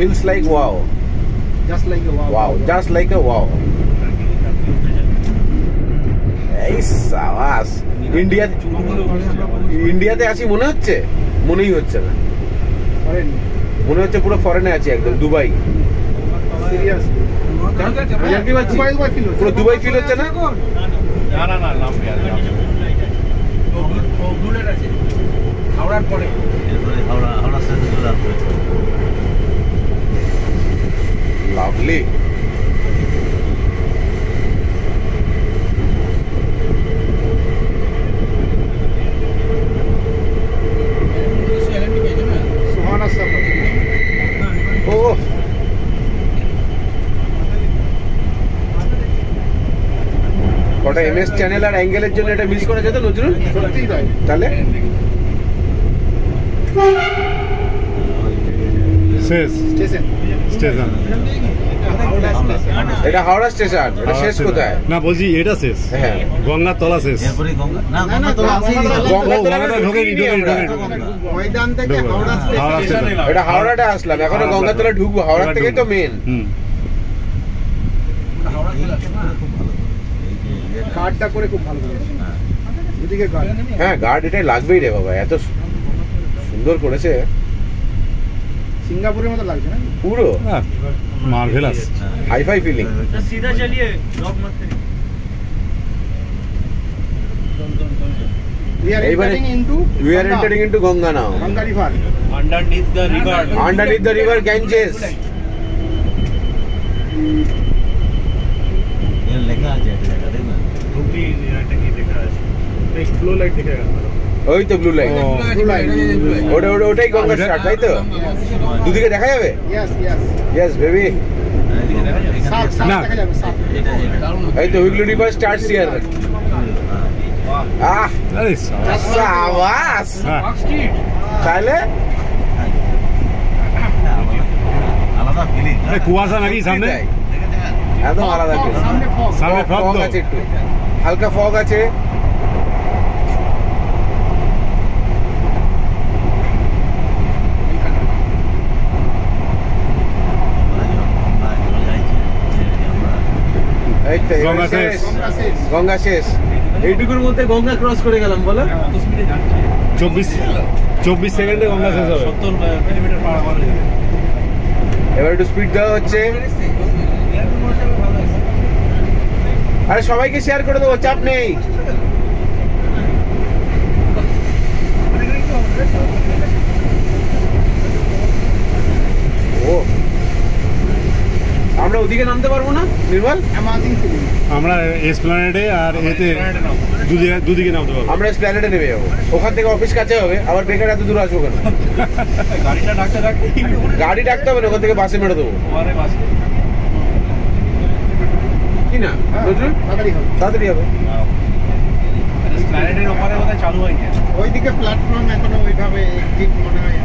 feels like wow. Just like a wow. Wow, just like a wow. এই সাবাস। ইন্ডিয়াতে আছি মনে হচ্ছে? মনেই হচ্ছে না, মনে হচ্ছে পুরো ফরেনে আছি, একদম দুবাই। পুরো দুবাই ফিল হচ্ছে না? হাওড়ার পরে হাওড়া লাভলি। কটা এমএস চ্যানেল আর অ্যাঙ্গেলের জন্য এটা মিস করা যেত নজরুল? তাহলে এটা হাওড়া স্টেশন, এটা শেষ কোথায়? না বলছি এটা শেষ, হ্যাঁ গঙ্গার তলা শেষ। এটা হাওড়াটা আসলাম, এখন গঙ্গাতলা ঢুকবো, হাওড়া থেকে তো মেন। গার্ডটা করে খুব ভালো করেছে, এদিকে গার্ড। হ্যাঁ গার্ড এটাই লাগবেই রে বাবা, এত সুন্দর করেছে, সিঙ্গাপুরের মতো লাগছে না পুরো মার্ভেলাস হাইফাই ফিলিং। सीधा चलिए, ब्लॉक मत करिए। We are entering into Ganga now. Ganga river. Underneath the river Ganges. ये लगा আছে দেখো, হুগলি এটাকে দেখা আছে, এই ব্লু লাইট দেখা গেল, ওই তো ব্লু লাইট, ওটাই গঙ্গা স্টার্ট, তাই তো? দুদিকে দেখা যাবে? Yes baby. না এই তো হুগলি রিভার স্টার্টস হিয়ার। আরে সাবাস, তাহলে আলাদা ফিলিং। কুয়াশা নাকি সামনে? একদম আলাদা, সামনে ফগ আছে, একটু হালকা ফগ আছে। গঙ্গা শেষ, এইটুকুর মধ্যে গঙ্গা ক্রস করে গেলাম বলো। 24 সেকেন্ডে গঙ্গা শেষ হবে। 70 কিলোমিটার পার আওয়ার। এবার একটু স্পিড দেওয়া হচ্ছে। আরে সবাইকে শেয়ার করে দেবো, চাপ নেই। ও আমরা ওদিকে নামতে পারবো না নির্মল? আমরা এসপ্ল্যানেডে আর এতে দুদিকে নামতে পারবো। আমরা এসপ্ল্যানেডে নেমে যাবো, ওখান থেকে অফিস কাছে হবে, আবার বেকার এত দূর আসবো কেন? গাড়ি ডাকতে হবে না, ওখান থেকে বাসে মেরে দেবো। কি না তাড়াতাড়ি হবে। এসপ্ল্যানেডের ওপরে বোধহয় চালু হয়নি, ওইদিকে প্ল্যাটফর্ম এখনো ওইভাবে ঠিক মনে হয়।